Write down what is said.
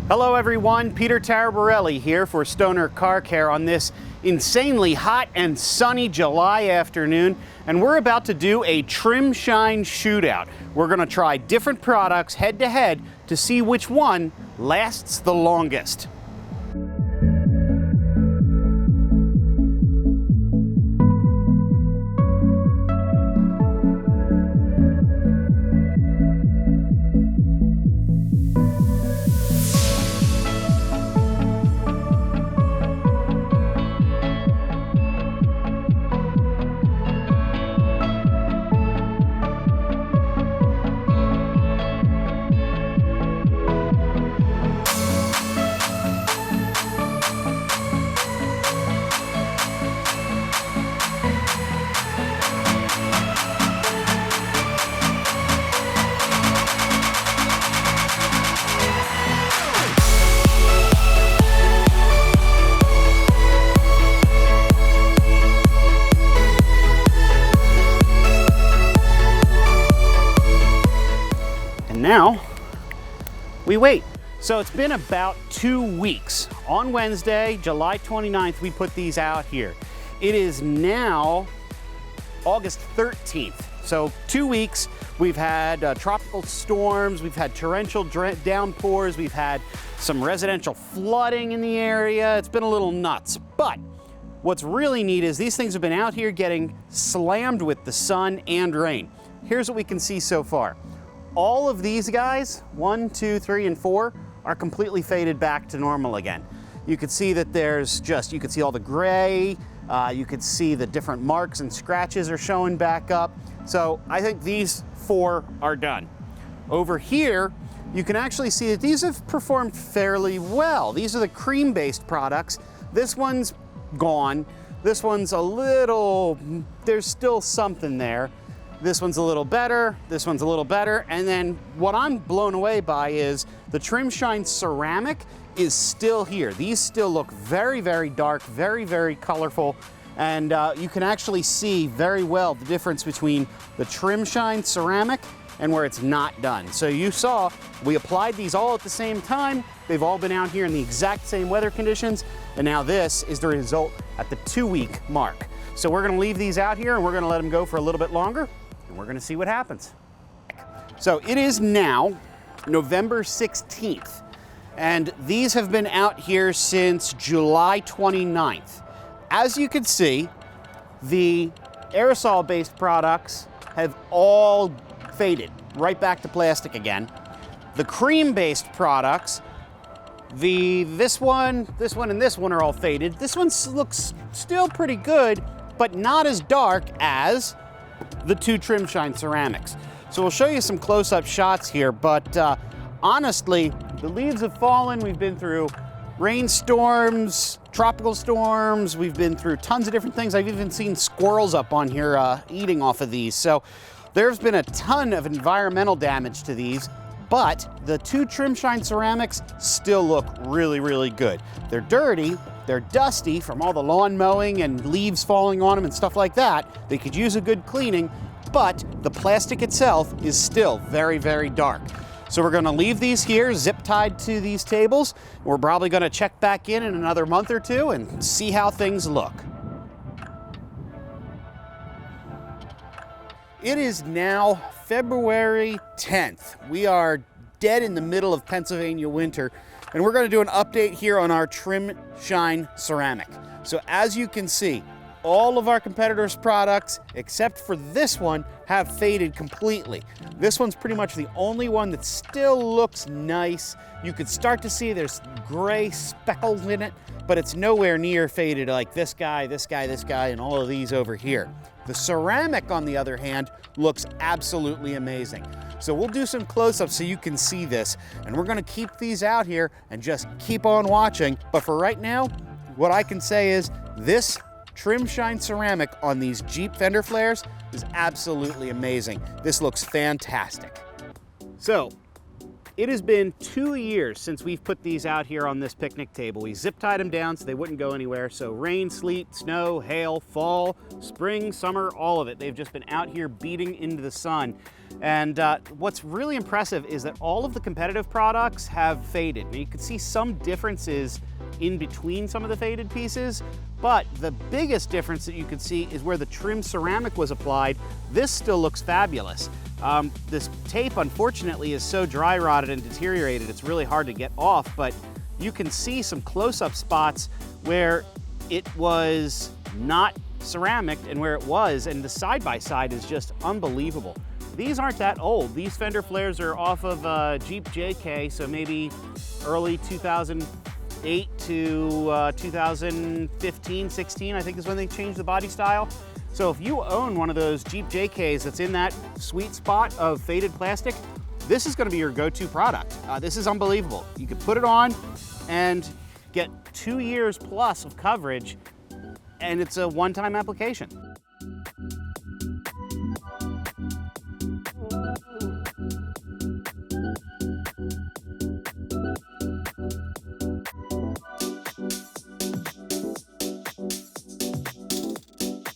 Hello everyone, Peter Taraborelli here for Stoner Car Care on this insanely hot and sunny July afternoon, and we're about to do a trim shine shootout. We're going to try different products head to head to see which one lasts the longest. Now we wait. So it's been about 2 weeks. On Wednesday, July 29th, we put these out here. It is now August 13th. So 2 weeks, we've had tropical storms, we've had torrential downpours, we've had some residential flooding in the area. It's been a little nuts. But what's really neat is these things have been out here getting slammed with the sun and rain. Here's what we can see so far. All of these guys, 1, 2, 3, and 4, are completely faded back to normal again. You can see that there's just, you can see all the gray, you can see the different marks and scratches are showing back up. So I think these 4 are done. Over here, you can actually see that these have performed fairly well. These are the cream-based products. This one's gone. This one's a little, there's still something there. This one's a little better, this one's a little better, and then what I'm blown away by is the Trim Shine ceramic is still here. These still look very, very dark, very, very colorful, and you can actually see very well the difference between the Trim Shine ceramic and where it's not done. So you saw, we applied these all at the same time. They've all been out here in the exact same weather conditions, and now this is the result at the 2-week mark. So we're gonna leave these out here and we're gonna let them go for a little bit longer, and we're gonna see what happens. So it is now November 16th, and these have been out here since July 29th. As you can see, the aerosol-based products have all faded right back to plastic again. The cream-based products, this one, and this one are all faded. This one looks still pretty good, but not as dark as the 2 Trim Shine ceramics. So we'll show you some close-up shots here, but honestly, the leaves have fallen. We've been through rainstorms, tropical storms, we've been through tons of different things. I've even seen squirrels up on here eating off of these. So there's been a ton of environmental damage to these, but the 2 Trim Shine ceramics still look really, really good. They're dirty, they're dusty from all the lawn mowing and leaves falling on them and stuff like that. They could use a good cleaning, but the plastic itself is still very, very dark. So we're gonna leave these here zip tied to these tables. We're probably gonna check back in another month or 2 and see how things look. It is now February 10th. We are dead in the middle of Pennsylvania winter, and we're gonna do an update here on our Trim Shine ceramic. So as you can see, all of our competitors' products, except for this one, have faded completely. This one's pretty much the only one that still looks nice. You could start to see there's gray speckles in it, but it's nowhere near faded like this guy, this guy, this guy, and all of these over here. The ceramic, on the other hand, looks absolutely amazing. So we'll do some close-ups so you can see this, and we're gonna keep these out here and just keep on watching. But for right now, what I can say is this Trim Shine ceramic on these Jeep fender flares is absolutely amazing. This looks fantastic. So, it has been 2 years since we've put these out here on this picnic table. We zip tied them down so they wouldn't go anywhere. So rain, sleet, snow, hail, fall, spring, summer, all of it. They've just been out here beating into the sun. And what's really impressive is that all of the competitive products have faded. Now you can see some differences in between some of the faded pieces, but the biggest difference that you can see is where the trim ceramic was applied. This still looks fabulous. This tape, unfortunately, is so dry rotted and deteriorated, it's really hard to get off, but you can see some close-up spots where it was not ceramic and where it was, and the side-by-side is just unbelievable. These aren't that old. These fender flares are off of Jeep JK, so maybe early 2008 to 2015, 16, I think is when they changed the body style. So if you own one of those Jeep JKs that's in that sweet spot of faded plastic, this is gonna be your go-to product. This is unbelievable. You could put it on and get 2 years plus of coverage, and it's a one-time application.